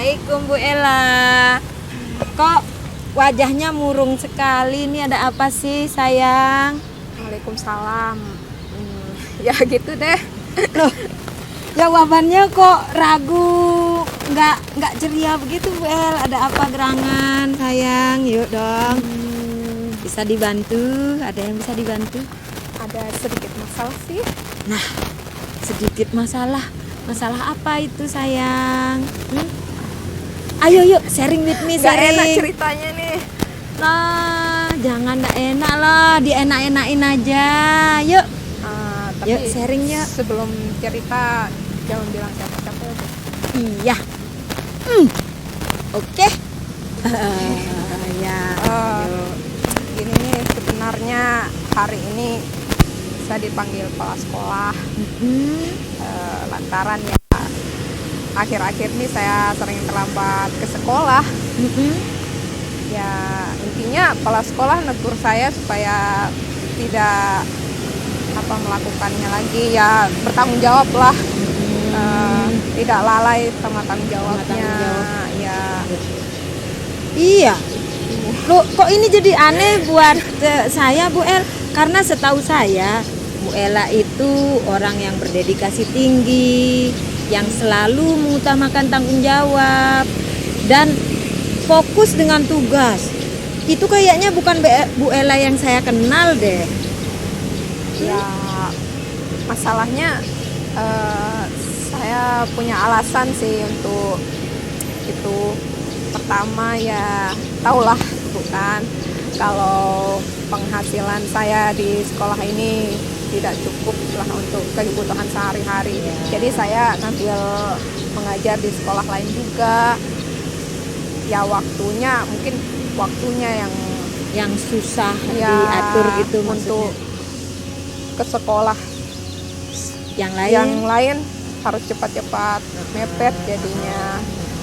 Assalamualaikum Bu Ella. Kok wajahnya murung sekali? Ini ada apa sih sayang? Waalaikumsalam. Ya gitu deh. Loh, jawabannya kok ragu, nggak ceria begitu Bu El. Ada apa gerangan sayang? Yuk dong. Bisa dibantu? Ada yang bisa dibantu? Ada sedikit masalah sih. Nah, sedikit masalah. Masalah apa itu sayang? Ayo yuk sharing with me, Gak sharing. enak ceritanya nih. Lah, jangan nggak enak lah, dienak-enakin aja. Yuk, Tapi yuk sharing yuk. sebelum cerita jangan bilang siapa-siapa ya. Iya. Oke. Ya. Yuk. Gini nih, sebenarnya hari ini saya dipanggil kepala sekolah. Lantaran ya akhir-akhir ini saya sering terlambat ke sekolah. Ya intinya kepala sekolah negur saya supaya tidak melakukannya lagi, ya bertanggung jawab lah. Tidak lalai sama tanggung jawabnya. Ya Iya. Loh, kok ini jadi aneh buat saya Bu El? Karena setahu saya Bu Ella itu orang yang berdedikasi tinggi, yang selalu mengutamakan tanggung jawab dan fokus dengan tugas. Itu kayaknya bukan Bu Ella yang saya kenal deh. ya masalahnya saya punya alasan sih untuk itu. Pertama ya tahulah bukan, kalau penghasilan saya di sekolah ini tidak cukup lah untuk kebutuhan sehari-hari. Jadi saya ngambil mengajar di sekolah lain juga. Ya mungkin waktunya Yang susah ya diatur gitu untuk maksudnya. ke sekolah Yang lain. yang lain harus cepat-cepat, mepet jadinya.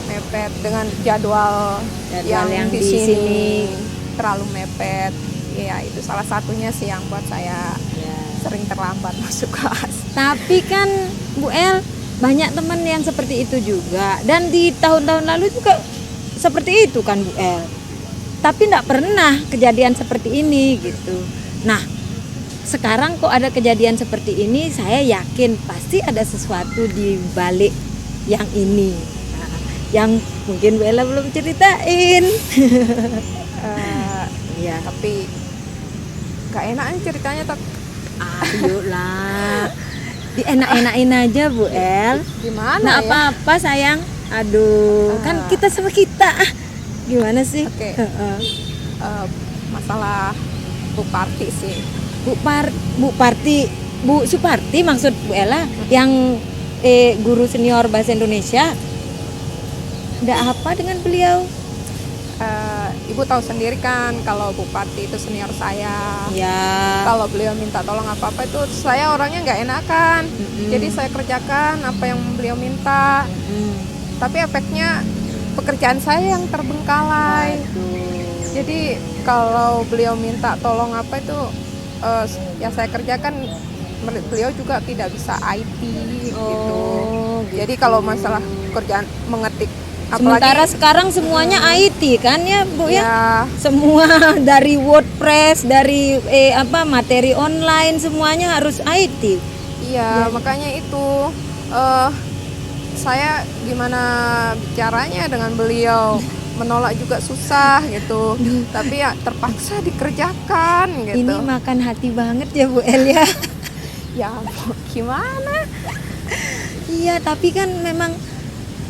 Mepet dengan jadwal yang di sini terlalu mepet. Ya itu salah satunya sih yang buat saya sering terlambat masuk kelas. Tapi kan Bu El, banyak teman yang seperti itu juga. Dan di tahun-tahun lalu juga seperti itu kan Bu El. Tapi enggak pernah kejadian seperti ini gitu. Nah, sekarang kok ada kejadian seperti ini, saya yakin pasti ada sesuatu di balik yang ini. Nah, yang mungkin Bu Ella belum ceritain. Ya tapi gak enak ceritanya tak. Ayo lah, dienak-enakin aja Bu El. Gimana Nah ya? apa-apa sayang. Aduh, kan kita sama kita. Gimana sih? Oke. Masalah Bu Parti sih. Bu Suparti maksud Bu Ella yang guru senior bahasa Indonesia. Ada apa dengan beliau? Ibu tahu sendiri kan kalau Bu Parti itu senior saya. Ya. Kalau beliau minta tolong apa-apa itu saya orangnya nggak enakan. Jadi saya kerjakan apa yang beliau minta. Tapi efeknya pekerjaan saya yang terbengkalai. Jadi kalau beliau minta tolong apa itu ya saya kerjakan. Beliau juga tidak bisa IT gitu. Jadi kalau masalah pekerjaan mengetik, Sementara sekarang semuanya IT kan ya Bu ya? ya Semua dari WordPress, dari materi online semuanya harus IT. iya, makanya itu saya gimana bicaranya dengan beliau, menolak juga susah gitu. Tapi ya terpaksa dikerjakan gitu. Ini makan hati banget ya Bu El ya. Ya gimana? Iya, tapi kan memang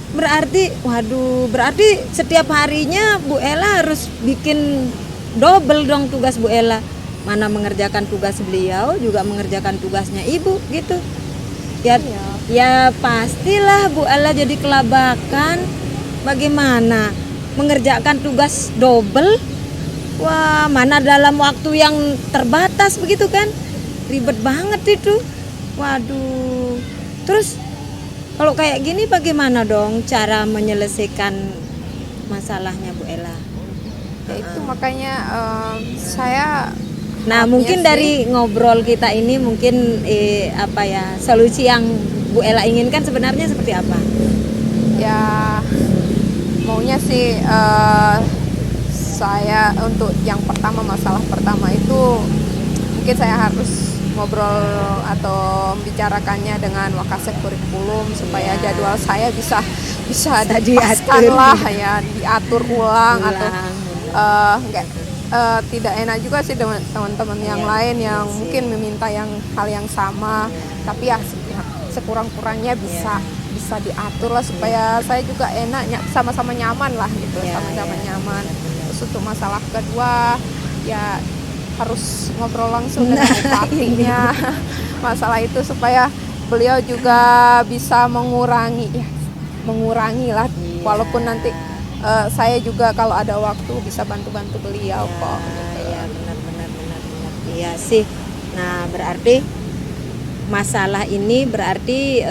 berarti setiap harinya Bu Ella harus bikin double dong tugas Bu Ella. Mana mengerjakan tugas beliau, juga mengerjakan tugasnya Ibu gitu. Ya pastilah Bu Ella jadi kelabakan. Bagaimana mengerjakan tugas double? Wah, mana dalam waktu yang terbatas begitu kan? Ribet banget itu. Waduh. Terus kalau kayak gini bagaimana dong cara menyelesaikan masalahnya Bu Ella? Ya itu makanya saya Nah, mungkin dari ngobrol kita ini mungkin solusi yang Bu Ella inginkan sebenarnya seperti apa? Ya maunya sih saya untuk yang pertama, masalah pertama itu mungkin saya harus ngobrol atau membicarakannya dengan Wakasek Kurikulum supaya Ya. jadwal saya bisa diatur. dipaskan lah ya, diatur ulang atau enggak, tidak enak juga sih dengan teman-teman yang Iya, lain yang sih. mungkin meminta hal yang sama, tapi ya sekurang-kurangnya bisa diatur lah supaya saya juga enak, sama-sama nyaman lah gitu, Iya, sama-sama iya. nyaman. Terus untuk masalah kedua ya harus ngobrol langsung dengan bupatinya masalah itu supaya beliau juga bisa mengurangi lah, Iya. walaupun nanti saya juga kalau ada waktu bisa bantu-bantu beliau kok gitu. Ya, benar. Iya sih. Nah, berarti masalah ini berarti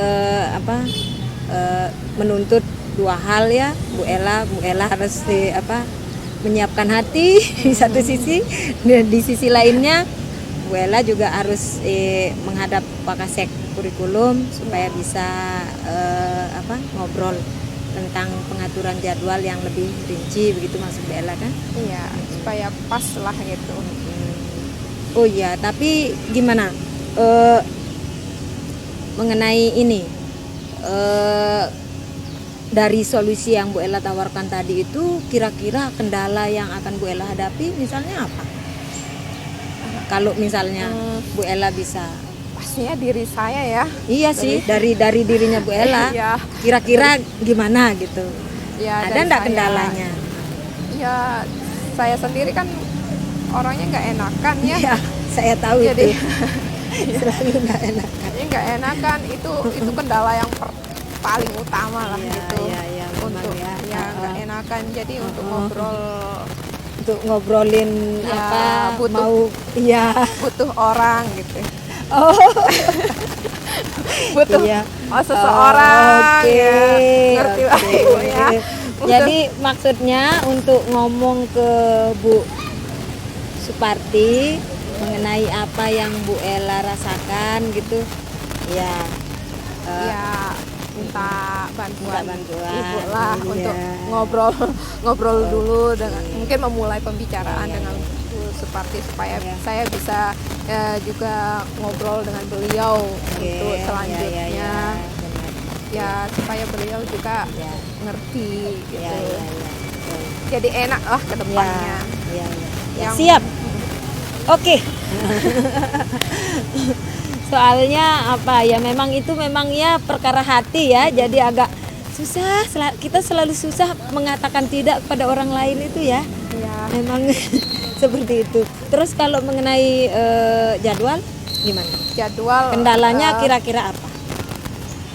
menuntut dua hal ya, Bu Ella harus menyiapkan hati di satu sisi, dan di sisi lainnya Bu Ella juga harus menghadap Wakasek Kurikulum supaya bisa ngobrol tentang pengaturan jadwal yang lebih rinci, begitu maksud Bu Ella kan? Iya, supaya pas lah gitu. Oh iya, tapi gimana mengenai ini dari solusi yang Bu Ella tawarkan tadi itu, kira-kira kendala yang akan Bu Ella hadapi misalnya apa? Kalau misalnya Bu Ella bisa, Pastinya diri saya ya. iya sih, dari dirinya Bu Ella, Iya. kira-kira gimana gitu? Ya, Ada dari enggak saya. kendalanya? Ya, saya sendiri kan orangnya nggak enakan ya. Iya, saya tahu Jadi itu. Selalu enggak enak. ini nggak enakan, itu kendala yang paling utama lah Iya, gitu. iya, memang Untuk ya. ya nggak enakan. Jadi untuk ngobrol Untuk ngobrolin Ya, butuh orang gitu. Oh, Butuh iya. seseorang Oke, ya. Ngerti lah oke. Ibu ya. Jadi maksudnya untuk ngomong ke Bu Suparti mengenai apa yang Bu Ella rasakan gitu, ya Ya minta bantuan, ibu lah iya. untuk ngobrol dulu dengan mungkin memulai pembicaraan dengan Bu Suparti supaya Iya. saya bisa juga ngobrol dengan beliau Oke, untuk selanjutnya ya, benar. ya supaya beliau juga Ya, ngerti gitu. ya, ya, ya. Betul. Jadi enak lah ke depannya. Ya, ya. Yang- Siap. Oke. Soalnya apa ya, memang itu memang ya perkara hati ya, jadi agak susah, kita selalu susah mengatakan tidak kepada orang lain itu ya, Ya, memang seperti itu. Terus kalau mengenai jadwal gimana? jadwal Kendalanya kira-kira apa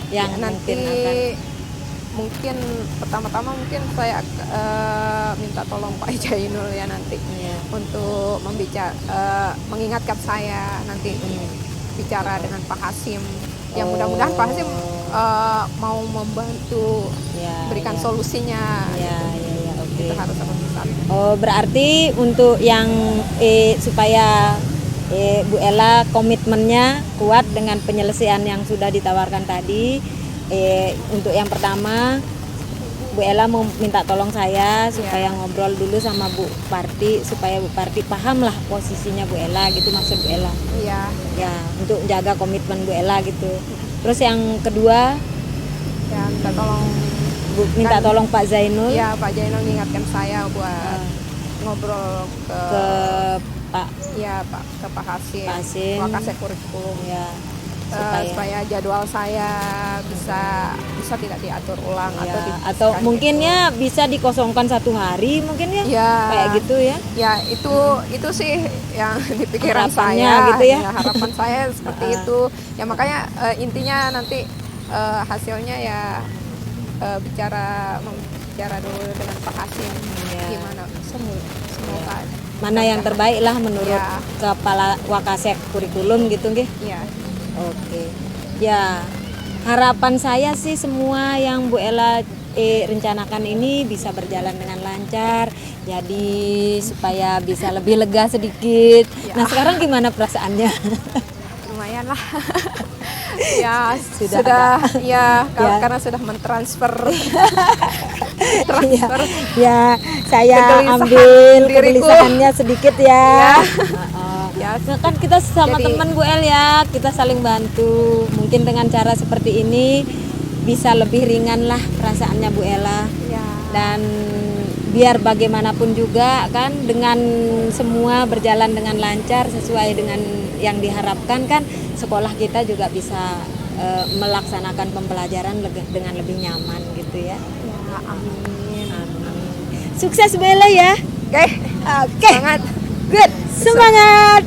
yang ya, nanti mungkin akan mungkin pertama-tama mungkin saya minta tolong Pak Jainul ya nanti ya. untuk mengingatkan saya nanti bicara dengan Pak Hasim. Yang mudah-mudahan Pak Hasim mau membantu Ya, berikan ya. solusinya. Ya, ya, ya, oke. Itu harus bisa. Oh, berarti untuk yang supaya Bu Ella komitmennya kuat dengan penyelesaian yang sudah ditawarkan tadi. Untuk yang pertama, Bu Ella mau minta tolong saya supaya ngobrol dulu sama Bu Parti supaya Bu Parti paham lah posisinya Bu Ella gitu, maksud Bu Ella. Iya. Ya, untuk jaga komitmen Bu Ella gitu. Terus yang kedua, Ya minta tolong Pak Zainul ya Pak Jainul mengingatkan saya buat ngobrol ke Pak ke Pak Hasim. Pak Hasim. Wakasek Kurikulum. ya Supaya jadwal saya bisa tidak diatur ulang ya, atau didiskusikan mungkin gitu. ya bisa dikosongkan 1 hari mungkin ya, Ya, kayak gitu ya. ya itu sih yang di pikiran Harapannya saya gitu ya. harapan saya seperti itu ya, makanya intinya nanti hasilnya ya bicara dulu dengan Pak Hasim Ya. gimana semoga Mana yang terbaik lah menurut Ya. Kepala Wakasek Kurikulum gitu nggih. ya Oke. Ya, harapan saya sih semua yang Bu Ella rencanakan ini bisa berjalan dengan lancar. Jadi supaya bisa lebih lega sedikit. Ya. Nah, sekarang gimana perasaannya? lumayan lah. Ya Sudah sudah ya Ya. karena sudah mentransfer Iya, transfer ya saya kegelisahan ambil diriku. kegelisahannya sedikit ya. Ya. Heeh. Ya, Nah, kan kita sama Jadi- teman Bu El ya, kita saling bantu. Mungkin dengan cara seperti ini bisa lebih ringan lah perasaannya Bu Ella. ya. Dan biar bagaimanapun juga kan dengan semua berjalan dengan lancar sesuai dengan yang diharapkan kan sekolah kita juga bisa melaksanakan pembelajaran dengan lebih nyaman gitu ya. Ya, amin. Amin. Sukses Bu Ella ya. Oke, Oke. semangat. Good. Semangat.